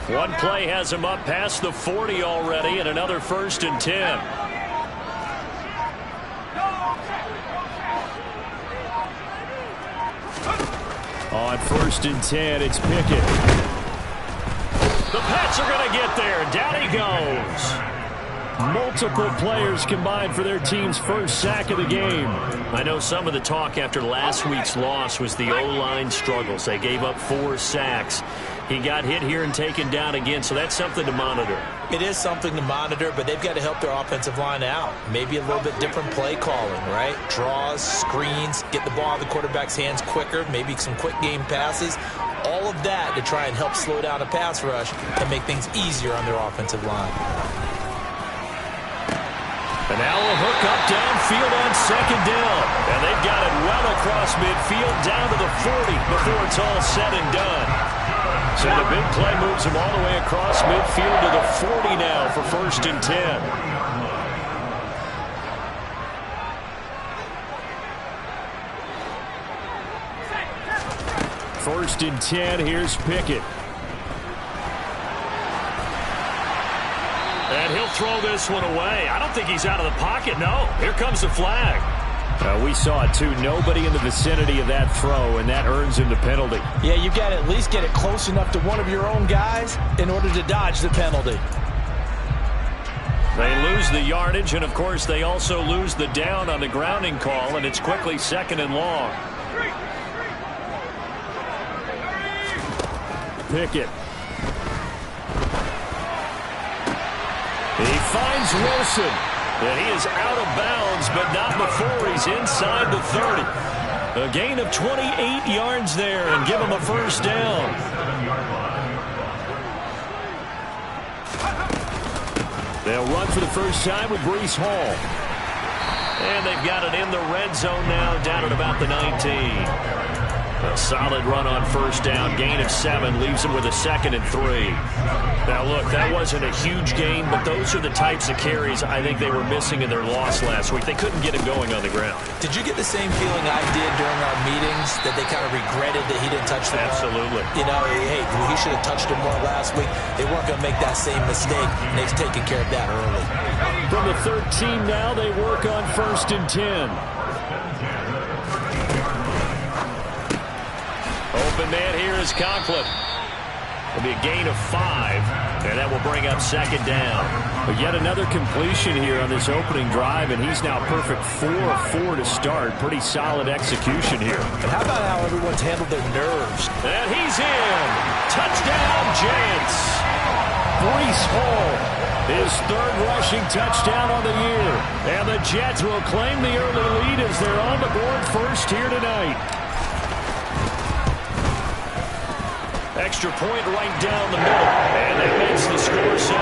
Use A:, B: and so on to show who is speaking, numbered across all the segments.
A: One play has him up past the 40 already, and another 1st and 10. On 1st and 10, it's Pickett. The Pats are going to get there. Down he goes. Multiple players combined for their team's first sack of the game. I know some of the talk after last week's loss was the O-line struggles. They gave up 4 sacks. He got hit here and taken down again, so that's something to monitor.
B: It is something to monitor, but they've got to help their offensive line out. Maybe a little bit different play calling, right? Draws, screens, get the ball in the quarterback's hands quicker, maybe some quick game passes. All of that to try and help slow down a pass rush and make things easier on their offensive line.
A: And now a hook up downfield on 2nd down. And they've got it well across midfield down to the 40 before it's all said and done. So the big play moves him all the way across midfield to the 40 now for 1st and 10. First and 10, here's Pickett. And he'll throw this one away. I don't think he's out of the pocket, no. Here comes the flag. We saw it, too. Nobody in the vicinity of that throw, and that earns him the penalty.
B: Yeah, you've got to at least get it close enough to one of your own guys in order to dodge the penalty.
A: They lose the yardage, and, of course, they also lose the down on the grounding call, and it's quickly 2nd and long. Pickett. He finds Wilson. And he is out of bounds, but not before he's inside the 30. A gain of 28 yards there and give him a 1st down. They'll run for the first time with Breece Hall. And they've got it in the red zone now, down at about the 19. A solid run on 1st down. Gain of 7 leaves him with a 2nd and 3. Now, look, that wasn't a huge gain, but those are the types of carries I think they were missing in their loss last week. They couldn't get him going on the ground.
B: Did you get the same feeling I did during our meetings, that they kind of regretted that he didn't touch the ball?
A: Absolutely.
B: You know, hey, he should have touched it more last week. They weren't going to make that same mistake, and they've taken care of that early.
A: From the 13 now, they work on 1st and 10. Open man here is Conklin. It'll be a gain of 5, and that will bring up 2nd down. But yet another completion here on this opening drive, and he's now perfect 4-4 to start. Pretty solid execution here.
B: And how about how everyone's handled their nerves?
A: And he's in. Touchdown, Giants. Breece Hall, his 3rd rushing touchdown on the year. And the Jets will claim the early lead as they're on the board first here tonight. Extra point right down the middle. And that makes the score 7-0.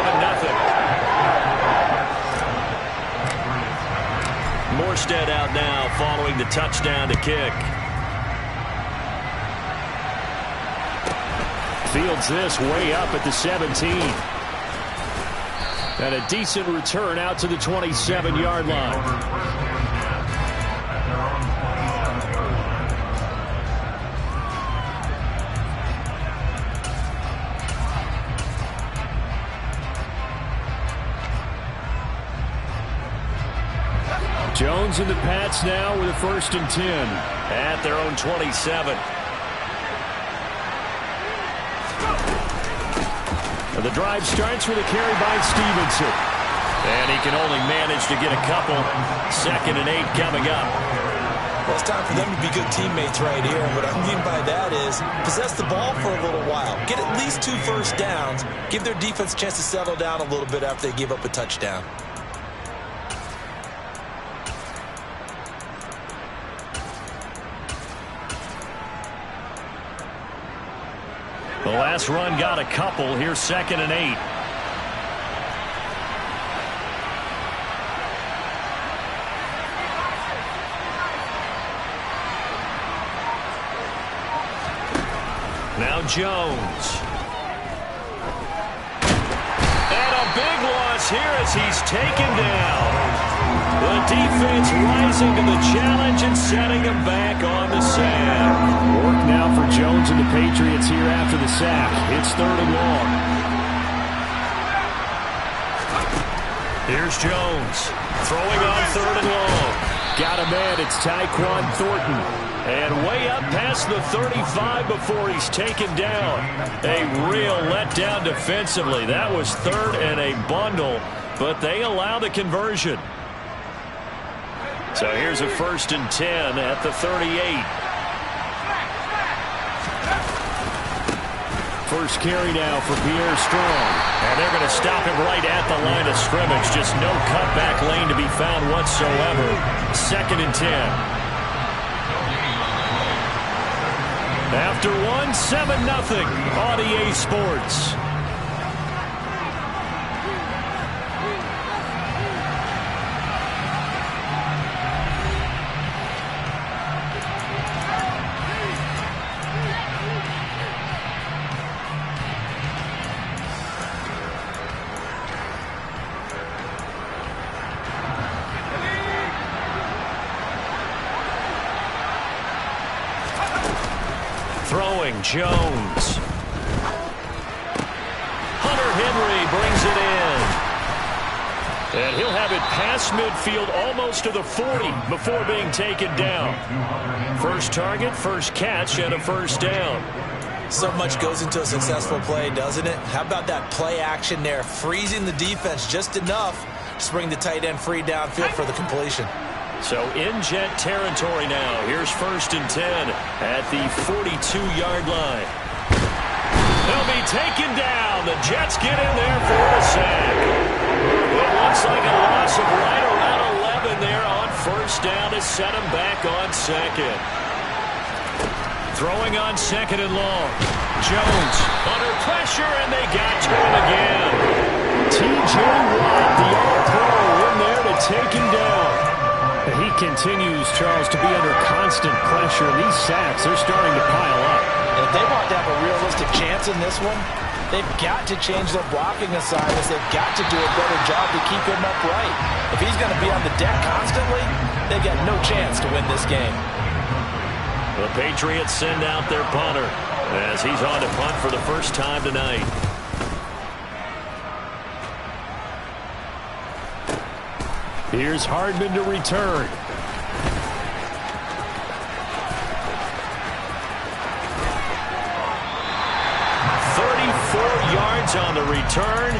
A: Morstead out now following the touchdown to kick. Fields this way up at the 17. And a decent return out to the 27-yard line. Jones and the Pats now with a 1st and 10 at their own 27. And the drive starts with a carry by Stevenson. And he can only manage to get a couple. 2nd and 8 coming up.
B: Well, it's time for them to be good teammates right here. And what I mean by that is possess the ball for a little while. Get at least 2 first downs. Give their defense a chance to settle down a little bit after they give up a touchdown.
A: The last run got a couple. Here's 2nd and 8. Now Jones. And a big loss here as he's taken down. The defense rising to the challenge and setting him back on the sack. Work now for Jones and the Patriots here after the sack. It's 3rd and long. Here's Jones. Throwing on 3rd and long. Got a man. It's Tyquan Thornton. And way up past the 35 before he's taken down. A real letdown defensively. That was 3rd and a bundle, but they allow the conversion. So here's a 1st and 10 at the 38. First carry now for Pierre Strong. And they're going to stop him right at the line of scrimmage. Just no cutback lane to be found whatsoever. 2nd and 10. After 7-0 on EA Sports. Throwing, Jones. Hunter Henry brings it in. And he'll have it past midfield almost to the 40 before being taken down. First target, first catch, and a 1st down.
B: So much goes into a successful play, doesn't it? How about that play action there, freezing the defense just enough to bring the tight end free downfield for the completion.
A: So in Jet territory now. Here's 1st and 10 at the 42-yard line. They'll be taken down. The Jets get in there for a sack. It looks like a loss of right around 11 there on 1st down to set him back on 2nd. Throwing on 2nd and long. Jones under pressure, and they got to him again. T.J. Watt, the All-Pro, in there to take him down. He continues, Charles, to be under constant pressure. These sacks, they're starting to pile up.
C: If they want to have a realistic chance in this one, they've got to change their blocking assignments. They've got to do a better job to keep him upright. If he's going to be on the deck constantly, they've got no chance to win this game.
A: The Patriots send out their punter as he's on to punt for the first time tonight. Here's Hardman to return. 34 yards on the return,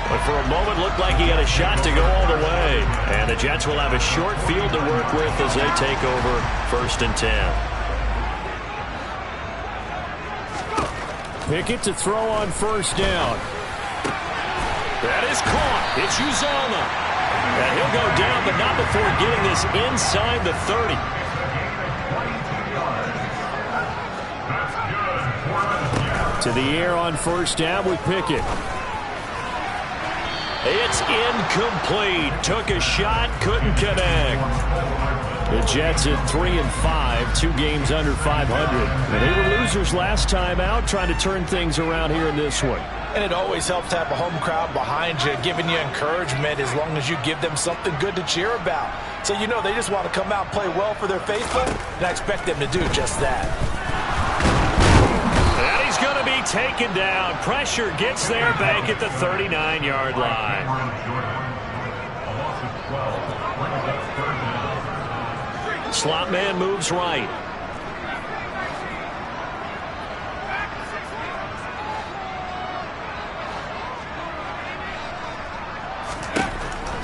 A: but for a moment looked like he had a shot to go all the way. And the Jets will have a short field to work with as they take over 1st and 10. Pickett to throw on 1st down. That is caught. It's Uzomah. And he'll go down, but not before getting this inside the 30. To the air on 1st down with Pickett. It's incomplete. Took a shot, couldn't connect. The Jets at 3-5, 2 games under 500. And they were losers last time out, trying to turn things around here in this one.
C: And it always helps to have a home crowd behind you, giving you encouragement as long as you give them something good to cheer about. So you know they just want to come out and play well for their faithful, and I expect them to do just that.
A: And he's going to be taken down. Pressure gets there back at the 39-yard line. Slot man moves right.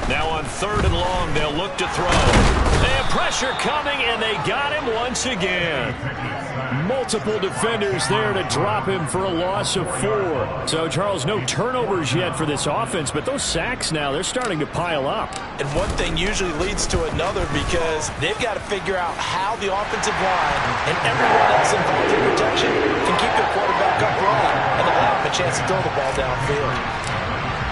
A: Now on 3rd and long, they'll look to throw. They have pressure coming, and they got him once again. Multiple defenders there to drop him for a loss of 4. So, Charles, no turnovers yet for this offense, but those sacks now, they're starting to pile up.
C: And one thing usually leads to another because they've got to figure out how the offensive line and everyone else involved in protection can keep their quarterback upright and allow him a chance to throw the ball downfield.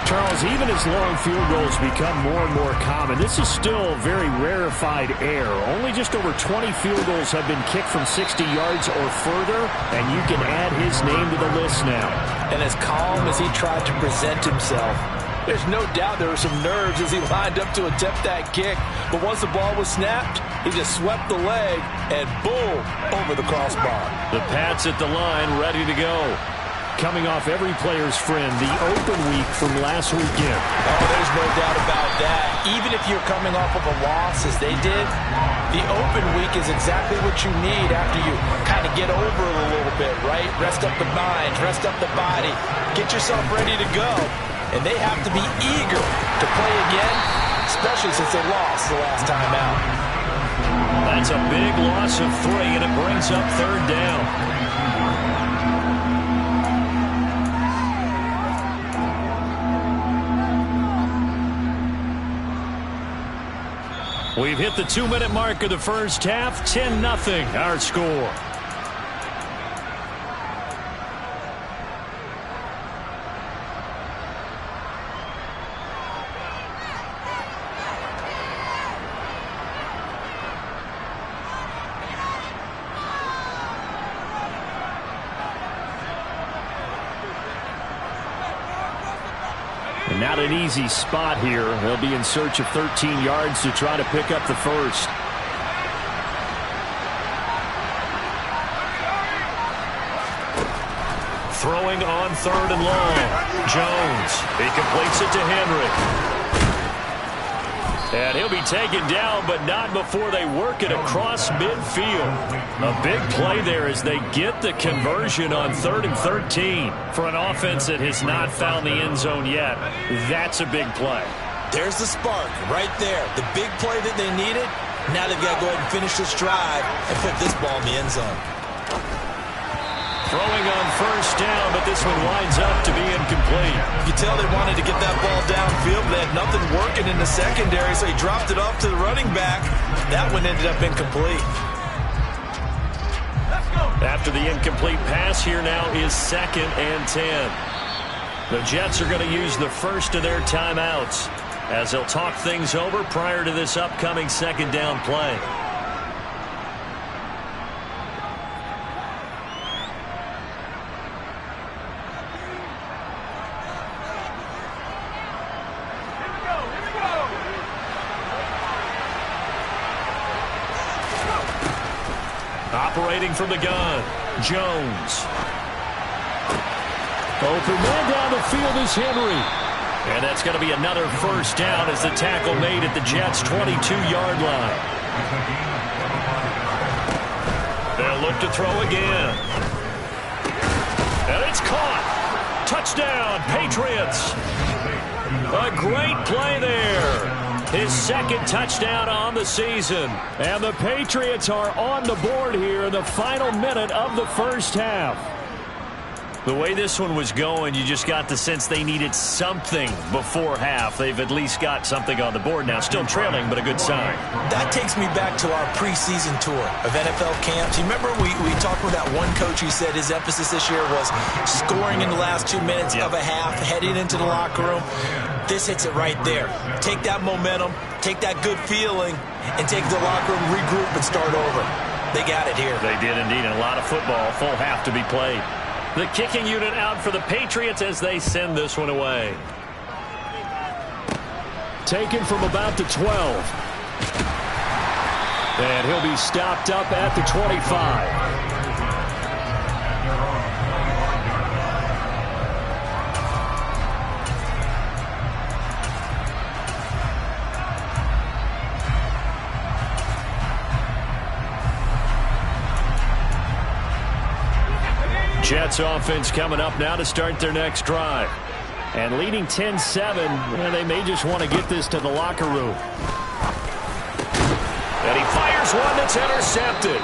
A: Charles, even as long field goals become more and more common, this is still very rarefied air. Only just over 20 field goals have been kicked from 60 yards or further, and you can add his name to the list now.
C: And as calm as he tried to present himself, there's no doubt there were some nerves as he lined up to attempt that kick. But once the ball was snapped, he just swept the leg and boom, over the crossbar.
A: The Pats at the line, ready to go. coming off every player's friend, the open week from last weekend.
C: Oh, there's no doubt about that. Even if you're coming off of a loss, as they did, the open week is exactly what you need after you kind of get over it a little bit, right? Rest up the mind, rest up the body, get yourself ready to go. And they have to be eager to play again, especially since they lost the last time out.
A: That's a big loss of 3, and it brings up 3rd down. We've hit the 2-minute mark of the first half. 10-0 our score. And not an easy spot here. They'll be in search of 13 yards to try to pick up the first. Throwing on 3rd and long. Jones. He completes it to Henry. And he'll be taken down, but not before they work it across midfield. A big play there as they get the conversion on 3rd and 13 for an offense that has not found the end zone yet. That's a big play.
B: There's the spark right there. The big play that they needed. Now they've got to go ahead and finish this drive and put this ball in the end zone.
A: Throwing on 1st down, but this one winds up to be incomplete.
C: You can tell they wanted to get that ball downfield, but they had nothing working in the secondary, so he dropped it off to the running back. That one ended up incomplete.
A: After the incomplete pass, here now is 2nd and 10. The Jets are going to use the first of their timeouts as they'll talk things over prior to this upcoming 2nd down play. Operating from the gun, Jones. Open man down the field is Henry. And that's going to be another 1st down as the tackle made at the Jets' 22-yard line. They'll look to throw again. And it's caught. Touchdown, Patriots. A great play there. His 2nd touchdown on the season. And the Patriots are on the board here in the final minute of the first half. The way this one was going, you just got the sense they needed something before half. They've at least got something on the board now. Still trailing, but a good sign.
B: That takes me back to our preseason tour of NFL camps. You remember we talked with that one coach who said his emphasis this year was scoring in the last 2 minutes of a half, heading into the locker room. This hits it right there. Take that momentum, take that good feeling, and take the locker room, regroup, and start over. They got it here.
A: They did indeed, and a lot of football, full half to be played. The kicking unit out for the Patriots as they send this one away. Taken from about the 12. And he'll be stopped up at the 25. Jets offense coming up now to start their next drive. And leading 10-7, and they may just want to get this to the locker room. And he fires one that's intercepted.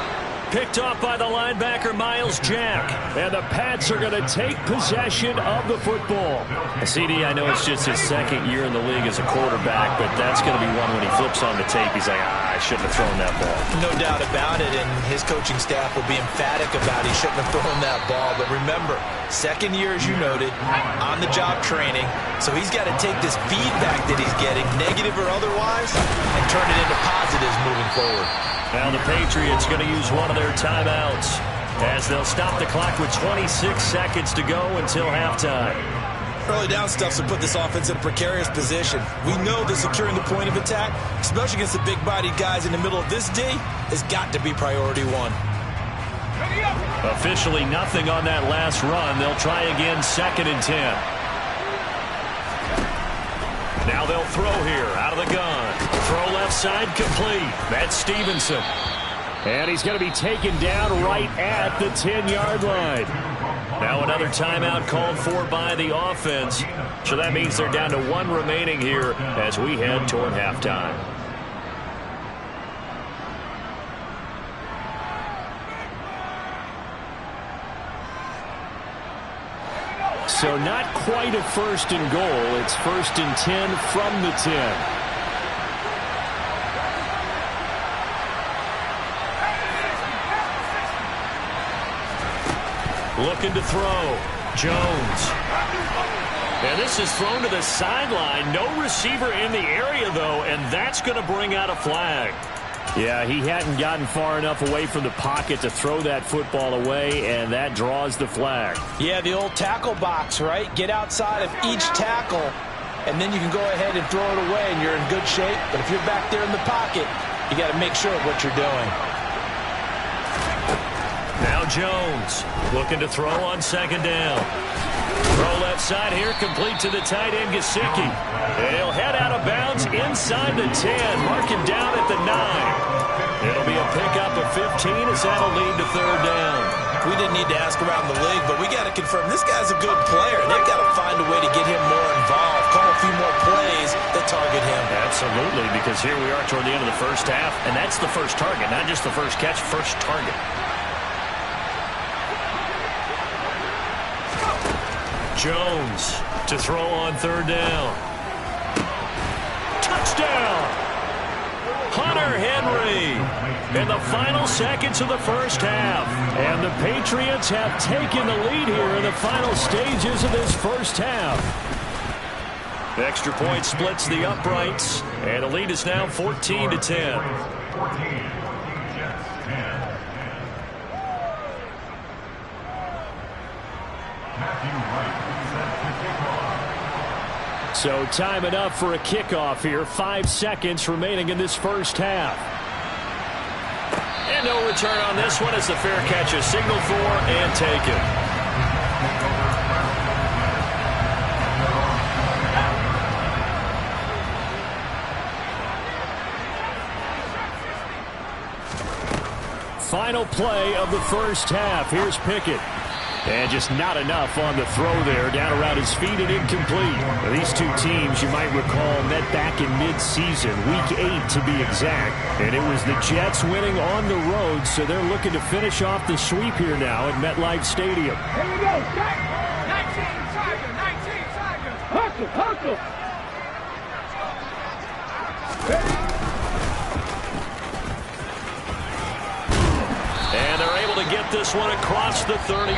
A: Picked off by the linebacker, Miles Jack. And the Pats are going to take possession of the football. CD, I know it's just his 2nd year in the league as a quarterback, but that's going to be one when he flips on the tape. He's like, I shouldn't have thrown that ball.
B: No doubt about it, and his coaching staff will be emphatic about he shouldn't have thrown that ball. But remember, 2nd year, as you noted, on-the-job training. So he's got to take this feedback that he's getting, negative or otherwise, and turn it into positives moving forward.
A: Now the Patriots going to use one of their timeouts as they'll stop the clock with 26 seconds to go until halftime.
B: Early down stuff will put this offense in a precarious position. We know that securing the point of attack, especially against the big-bodied guys in the middle of this D, has got to be priority one.
A: Officially nothing on that last run. They'll try again, 2nd and 10. Now they'll throw here out of the gun. Throw left side complete. That's Stevenson. And he's going to be taken down right at the 10-yard line. Now another timeout called for by the offense. So that means they're down to 1 remaining here as we head toward halftime. So not quite a 1st and goal. It's 1st and 10 from the 10. Looking to throw. Jones. And this is thrown to the sideline. No receiver in the area, though, and that's going to bring out a flag. Yeah, he hadn't gotten far enough away from the pocket to throw that football away, and that draws the flag.
C: Yeah, the old tackle box, right? Get outside of each tackle, and then you can go ahead and throw it away, and you're in good shape. But if you're back there in the pocket, you got to make sure of what you're doing.
A: Now Jones looking to throw on 2nd down. Throw left side here, complete to the tight end, Gesicki. And he'll head out of bounds inside the 10, mark him down at the 9. It'll be a pickup of 15 as that'll lead to 3rd down.
B: We didn't need to ask around the league, but we got to confirm this guy's a good player. They've got to find a way to get him more involved, call a few more plays that target him.
A: Absolutely, because here we are toward the end of the first half, and that's the first target, not just the first catch, first target. Jones to throw on 3rd down. Touchdown! Hunter Henry in the final seconds of the first half. And the Patriots have taken the lead here in the final stages of this first half. The extra point splits the uprights, and the lead is now 14-10. So time enough for a kickoff here. 5 seconds remaining in this first half. And no return on this one as the fair catch is signaled for and taken. Final play of the first half. Here's Pickett. And just not enough on the throw there. Down around his feet and incomplete. Now, these two teams, you might recall, met back in mid-season, Week 8 to be exact. And it was the Jets winning on the road, so they're looking to finish off the sweep here now at MetLife Stadium.
D: Here we go. 19 seconds. 19 seconds. Hustle.
A: And they're able to get this one across the 35.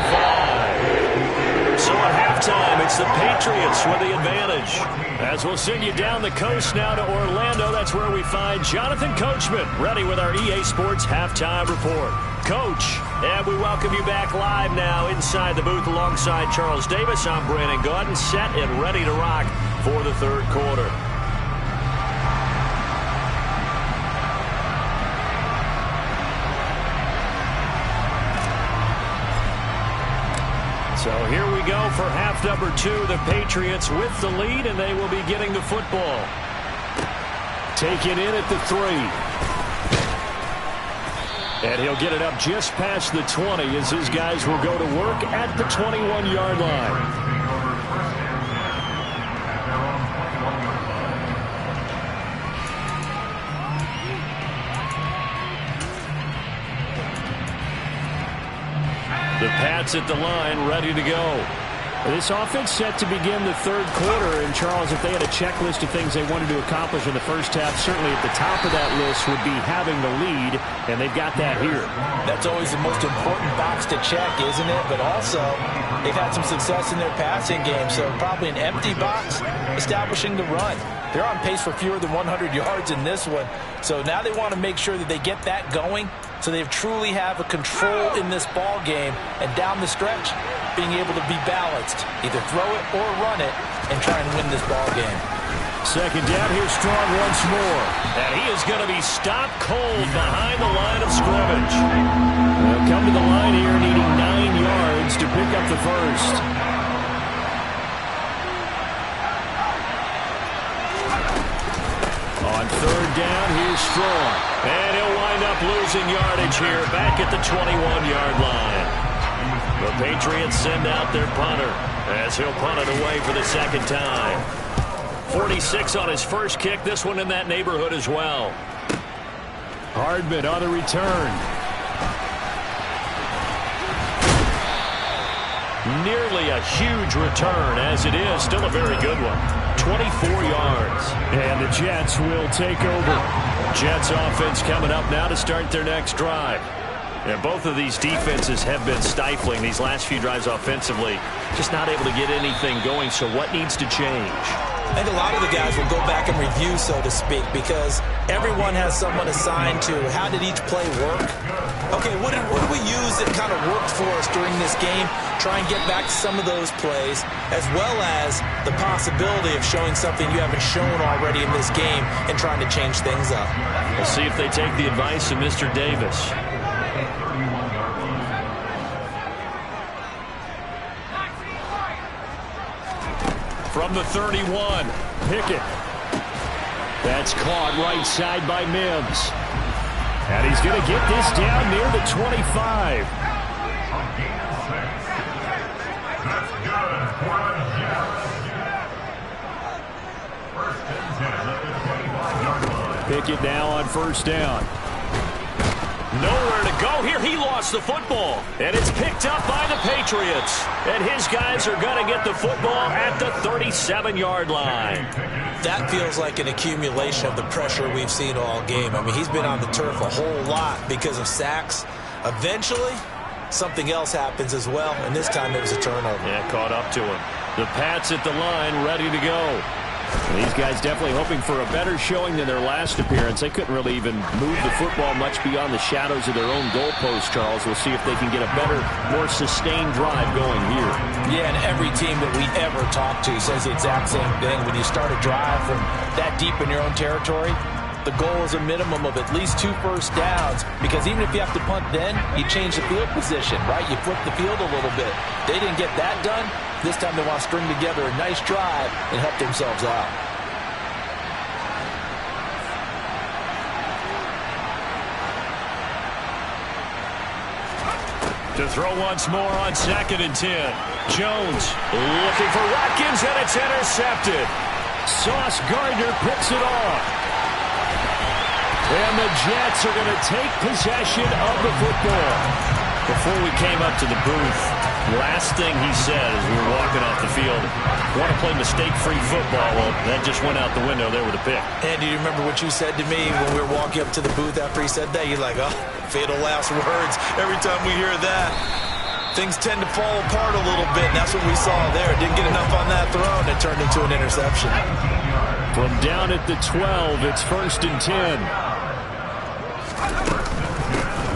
A: So at halftime, it's the Patriots with the advantage. As we'll send you down the coast now to Orlando, that's where we find Jonathan Coachman, ready with our EA Sports halftime report. Coach, and we welcome you back live now inside the booth alongside Charles Davis. I'm Brandon Gaudin, set and ready to rock for the third quarter. So here we go for half number 2. The Patriots with the lead, and they will be getting the football. Taken in at the 3. And he'll get it up just past the 20 as his guys will go to work at the 21-yard line. The Pats at the line, ready to go. This offense set to begin the third quarter. And, Charles, if they had a checklist of things they wanted to accomplish in the first half, certainly at the top of that list would be having the lead, and they've got that here.
C: That's always the most important box to check, isn't it? But also, they've had some success in their passing game, so probably an empty box establishing the run. They're on pace for fewer than 100 yards in this one, so now they want to make sure that they get that going so they truly have a control in this ball game, and down the stretch, being able to be balanced. Either throw it or run it and try and win this ball game.
A: Second down, here's Strong once more. And he is going to be stopped cold behind the line of scrimmage. They'll come to the line here needing the first. On third down, here's Strong. And he'll wind up losing yardage here back at the 21-yard line. The Patriots send out their punter as he'll punt it away for the second time. 46 on his first kick. This one in that neighborhood as well. Hardman on the return. Nearly a huge return as it is. Still a very good one. 24 yards. And the Jets will take over. Jets offense coming up now to start their next drive. And both of these defenses have been stifling these last few drives offensively. Just not able to get anything going. So what needs to change?
B: I think a lot of the guys will go back and review, so to speak, because everyone has someone assigned to how did each play work. Okay, what did we use that kind of worked for us during this game? Try and get back to some of those plays, as well as the possibility of showing something you haven't shown already in this game and trying to change things up.
A: We'll see if they take the advice of Mr. Davis. From the 31, Pickett. That's caught right side by Mims. And he's going to get this down near the 25. Pickett now on first down. Nowhere to go here. He lost the football. And it's picked up by the Patriots. And his guys are going to get the football at the 37-yard line.
B: That feels like an accumulation of the pressure we've seen all game. I mean, he's been on the turf a whole lot because of sacks. Eventually, something else happens as well. And this time it was a turnover.
A: Yeah, caught up to him. The Pats at the line, ready to go. And these guys definitely hoping for a better showing than their last appearance. They couldn't really even move the football much beyond the shadows of their own goalpost, Charles. We'll see if they can get a better, more sustained drive going here.
C: Yeah, and every team that we ever talk to says the exact same thing. When you start a drive from that deep in your own territory, the goal is a minimum of at least 2 first downs, because even if you have to punt then, you change the field position, right? You flip the field a little bit. They didn't get that done. This time they want to string together a nice drive and help themselves out.
A: To throw once more on 2nd and 10. Jones looking for Watkins, and it's intercepted. Sauce Gardner picks it off. And the Jets are going to take possession of the football. Before we came up to the booth, last thing he said as we were walking off the field, want to play mistake-free football. Well, that just went out the window there with a pick.
B: And do you remember what you said to me when we were walking up to the booth after he said that? You're like, oh, fatal last words. Every time we hear that, things tend to fall apart a little bit, and that's what we saw there. Didn't get enough on that throw, and it turned into an interception.
A: From down at the 12, it's 1st and 10.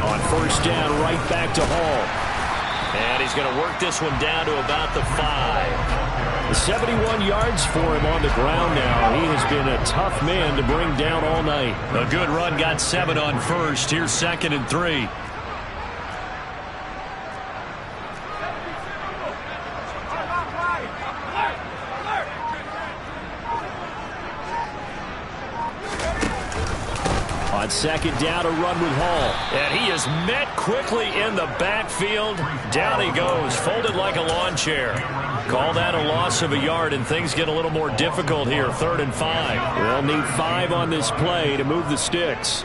A: On first down, right back to Hall. And he's going to work this one down to about the 5. 71 yards for him on the ground now. He has been a tough man to bring down all night. A good run, got 7 on first. Here's 2nd and 3. On 2nd down, a run with Hall. And he is met quickly in the backfield. Down he goes, folded like a lawn chair. Call that a loss of a yard, and things get a little more difficult here. 3rd and 5. They'll need 5 on this play to move the sticks.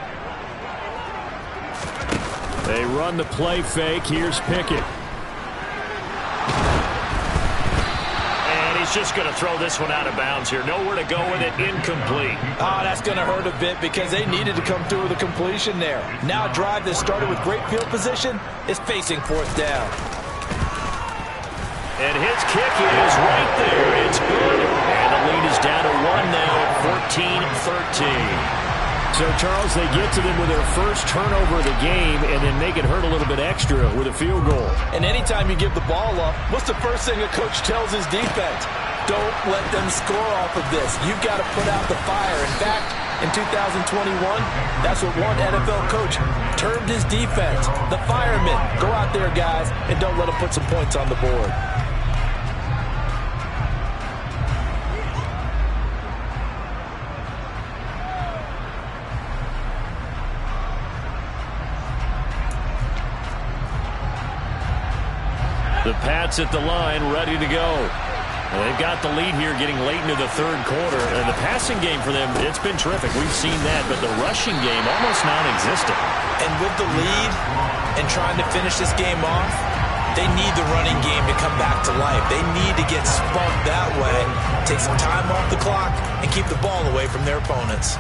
A: They run the play fake. Here's Pickett. He's just going to throw this one out of bounds here. Nowhere to go with it. Incomplete.
C: Oh, that's going to hurt a bit because they needed to come through with a completion there. Now a drive that started with great field position is facing 4th down.
A: And his kick is right there. It's good. And the lead is down to 1 now at 14-13. So, Charles, they get to them with their first turnover of the game and then make it hurt a little bit extra with a field goal.
C: And anytime you give the ball up, what's the first thing a coach tells his defense? Don't let them score off of this. You've got to put out the fire. In fact, in 2021? That's what one NFL coach termed his defense. The firemen. Go out there, guys, and don't let them put some points on the board.
A: The Pats at the line, ready to go. They've got the lead here getting late into the third quarter. And the passing game for them, it's been terrific. We've seen that, but the rushing game almost non-existent.
B: And with the lead and trying to finish this game off, they need the running game to come back to life. They need to get spunked that way, take some time off the clock, and keep the ball away from their opponents.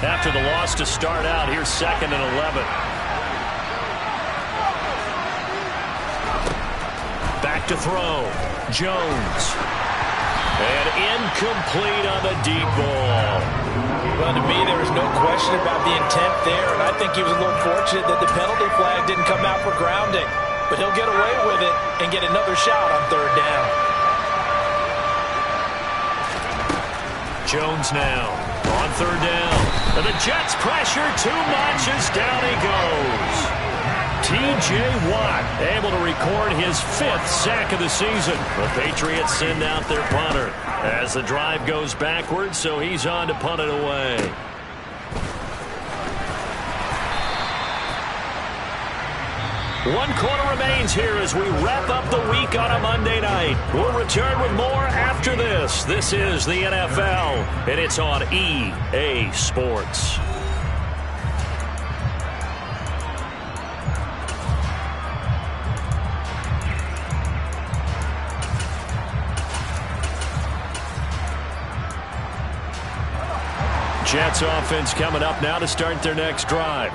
A: After the loss to start out, here's 2nd and 11. Back to throw. Jones. And incomplete on the deep ball.
C: Well, to me, there was no question about the intent there, and I think he was a little fortunate that the penalty flag didn't come out for grounding. But he'll get away with it and get another shot on 3rd down.
A: Jones now on 3rd down. And the Jets pressure too much as down he goes. T.J. Watt able to record his 5th sack of the season. The Patriots send out their punter as the drive goes backwards, so he's on to punt it away. One quarter remains here as we wrap up the week on a Monday night. We'll return with more after this. This is the NFL, and it's on EA Sports. Jets offense coming up now to start their next drive.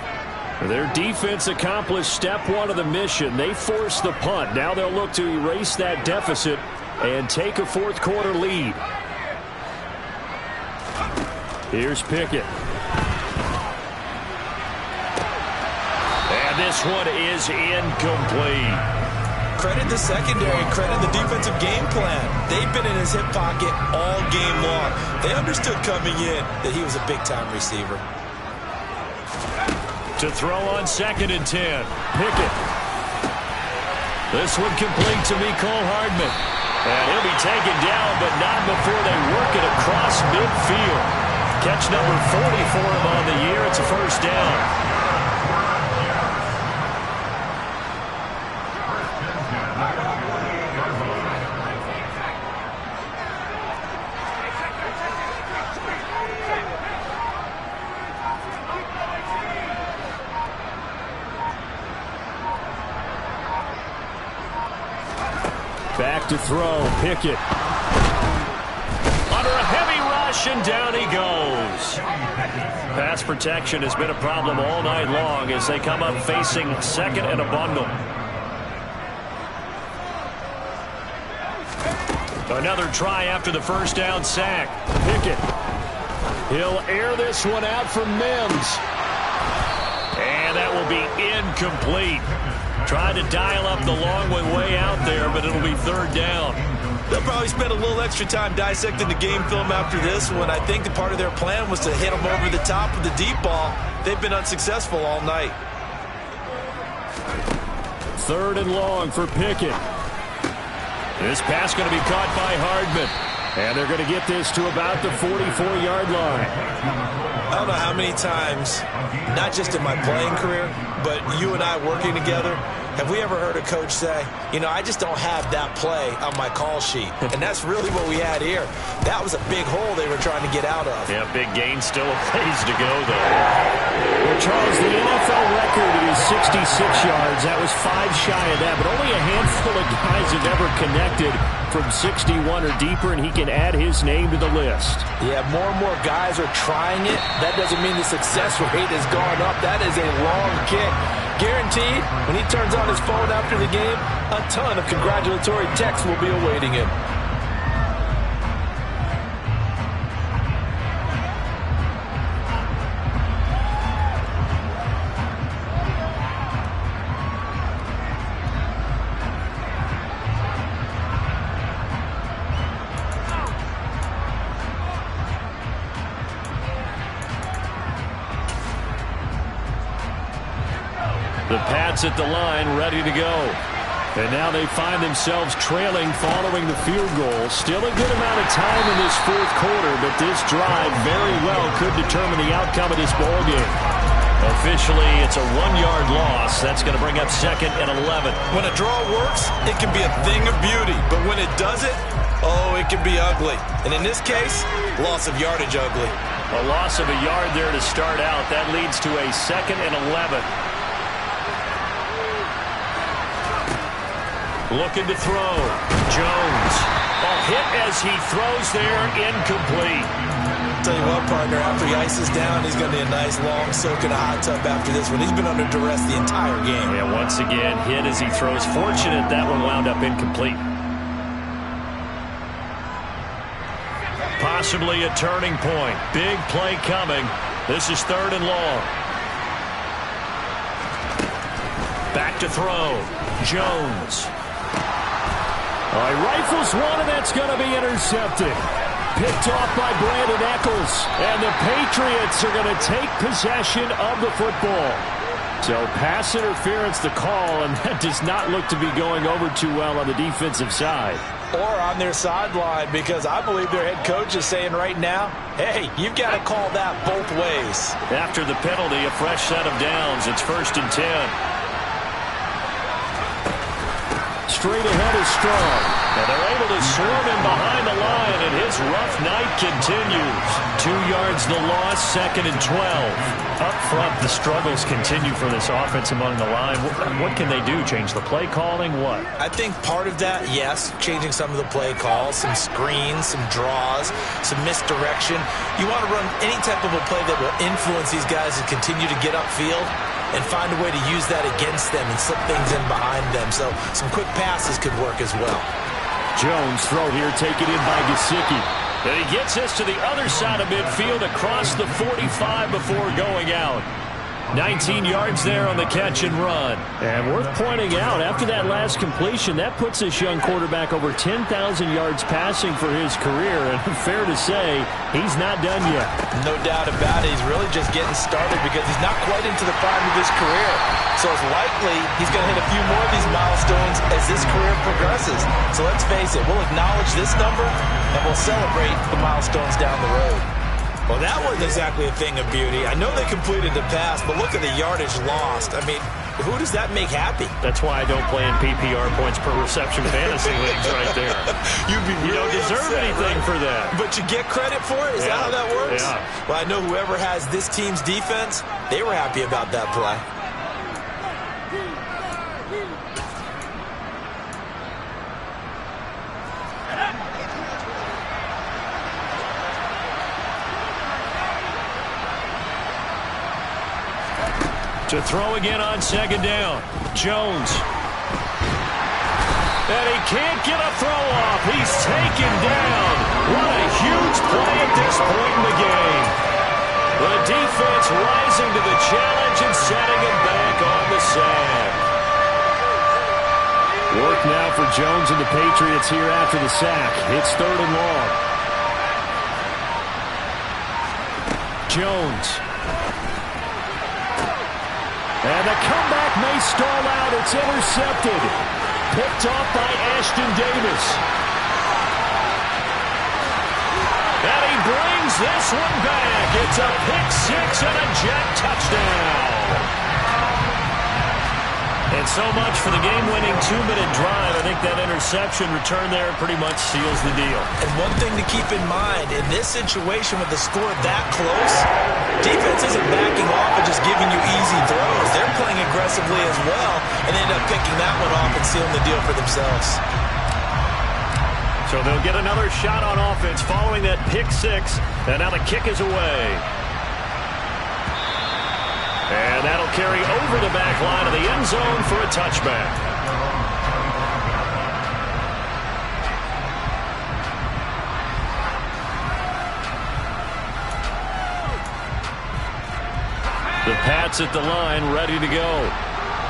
A: Their defense accomplished step 1 of the mission. They forced the punt. Now they'll look to erase that deficit and take a 4th quarter lead. Here's Pickett. And this one is incomplete.
B: Credit the secondary, credit the defensive game plan. They've been in his hip pocket all game long. They understood coming in that he was a big-time receiver.
A: To throw on 2nd and 10. Pickett. This one complete to Mecole Hardman. And he'll be taken down, but not before they work it across midfield. Catch number 40 for him on the year. It's a 1st down. Back to throw. Pickett. Under a heavy rush, and down he goes. Pass protection has been a problem all night long as they come up facing 2nd and a bundle. Another try after the 1st down sack. Pickett. He'll air this one out for Mims. And that will be incomplete. Tried to dial up the long way out there, but it'll be 3rd down.
B: They'll probably spend a little extra time dissecting the game film after this one. I think the part of their plan was to hit them over the top of the deep ball. They've been unsuccessful all night.
A: 3rd and long for Pickett. This pass going to be caught by Hardman. And they're going to get this to about the 44-yard line.
B: I don't know how many times, not just in my playing career, but you and I working together, have we ever heard a coach say, you know, I just don't have that play on my call sheet. And that's really what we had here. That was a big hole they were trying to get out of.
A: Yeah, big gain, still a ways to go, though. Well, Charles, the NFL record is 66 yards. That was 5 shy of that, but only a handful of guys have ever connected from 61 or deeper, and he can add his name to the list.
C: Yeah, more and more guys are trying it. That doesn't mean the success rate has gone up. That is a long kick. Guaranteed, when he turns on his phone after the game, a ton of congratulatory texts will be awaiting him.
A: The Pats at the line, ready to go. And now they find themselves trailing following the field goal. Still a good amount of time in this fourth quarter, but this drive very well could determine the outcome of this ballgame. Officially, it's a 1-yard loss. That's going to bring up 2nd and 11.
B: When a draw works, it can be a thing of beauty. But when it doesn't, oh, it can be ugly. And in this case, loss of yardage ugly.
A: A loss of a yard there to start out. That leads to a 2nd and 11. Looking to throw. Jones. Hit as he throws there, incomplete.
B: Tell you what, partner, after he ices down, he's going to be a nice long soak in a hot tub after this one. He's been under duress the entire game.
A: Yeah, once again, hit as he throws. Fortunate that one wound up incomplete. Possibly a turning point. Big play coming. This is 3rd and long. Back to throw. Jones. He rifles one, and that's going to be intercepted. Picked off by Brandon Eccles. And the Patriots are going to take possession of the football. So pass interference the call, and that does not look to be going over too well on the defensive side.
C: Or on their sideline, because I believe their head coach is saying right now, hey, you've got to call that both ways.
A: After the penalty, a fresh set of downs. It's 1st and 10. Straight ahead is Strong. And they're able to swarm him behind the line, and his rough night continues. 2 yards the loss, 2nd and 12. Up front, the struggles continue for this offense among the line. What can they do? Change the play calling? What?
B: I think part of that, yes, changing some of the play calls, some screens, some draws, some misdirection. You want to run any type of a play that will influence these guys to continue to get upfield and find a way to use that against them and slip things in behind them. So some quick passes could work as well.
A: Jones throw here taken in by Gesicki. And he gets us to the other side of midfield across the 45 before going out. 19 yards there on the catch and run. And worth pointing out, after that last completion, that puts this young quarterback over 10,000 yards passing for his career. And fair to say, he's not done yet.
C: No doubt about it. He's really just getting started because he's not quite into the prime of his career. So it's likely he's going to hit a few more of these milestones as this career progresses. So let's face it, we'll acknowledge this number and we'll celebrate the milestones down the road.
B: Well, that wasn't exactly a thing of beauty. I know they completed the pass, but look at the yardage lost. I mean, who does that make happy?
A: That's why I don't play in PPR points per reception fantasy leagues right there.
B: You
A: don't deserve anything for that.
B: But you get credit for it? Is that how that works?
A: Yeah.
B: Well, I know whoever has this team's defense, they were happy about that play.
A: To throw again on 2nd down. Jones. And he can't get a throw off. He's taken down. What a huge play at this point in the game. The defense rising to the challenge and setting him back on the sack. Work now for Jones and the Patriots here after the sack. It's 3rd and long. Jones. And the comeback may stall out. It's intercepted. Picked off by Ashton Davis. And he brings this one back. It's a pick 6 and a jet touchdown. And so much for the game-winning 2-minute drive. I think that interception return there pretty much seals the deal.
B: And one thing to keep in mind, in this situation with the score that close, defense isn't backing off and just giving you easy throws. They're playing aggressively as well and end up picking that one off and sealing the deal for themselves.
A: So they'll get another shot on offense following that pick 6. And now the kick is away. And that'll carry over the back line of the end zone for a touchback. The Pats at the line, ready to go.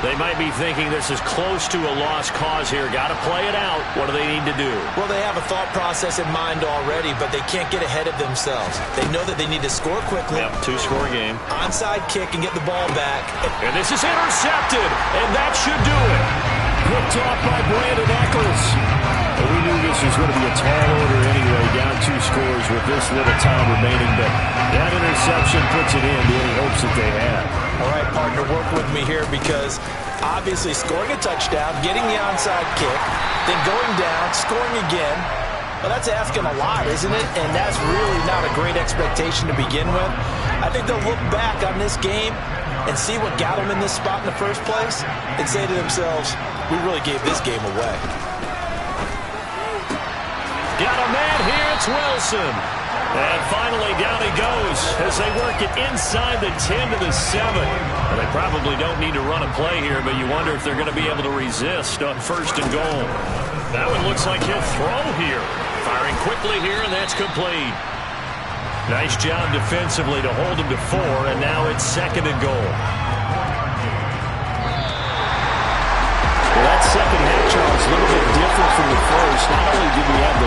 A: They might be thinking this is close to a lost cause here. Got to play it out. What do they need to do?
B: Well, they have a thought process in mind already, but they can't get ahead of themselves. They know that they need to score quickly.
A: Yep, two-score game.
B: Onside kick and get the ball back.
A: And this is intercepted, and that should do it. Picked off by Brandon Eccles. Well, we knew this was going to be a tall order anyway, down 2 scores with this little time remaining, but that interception puts it in, the only hopes that they had.
B: All right, partner, work with me here because obviously scoring a touchdown, getting the onside kick, then going down, scoring again, well, that's asking a lot, isn't it? And that's really not a great expectation to begin with. I think they'll look back on this game and see what got them in this spot in the first place and say to themselves, we really gave this game away.
A: Got a man here, it's Wilson. And finally down he goes as they work it inside the 10 to the 7. Well, they probably don't need to run a play here, but you wonder if they're going to be able to resist on 1st and goal. That one looks like he'll throw here. Firing quickly here, and that's complete. Nice job defensively to hold him to 4, and now it's 2nd and goal. Well, that second half, Charles, a little bit different from the first. Not only did we have the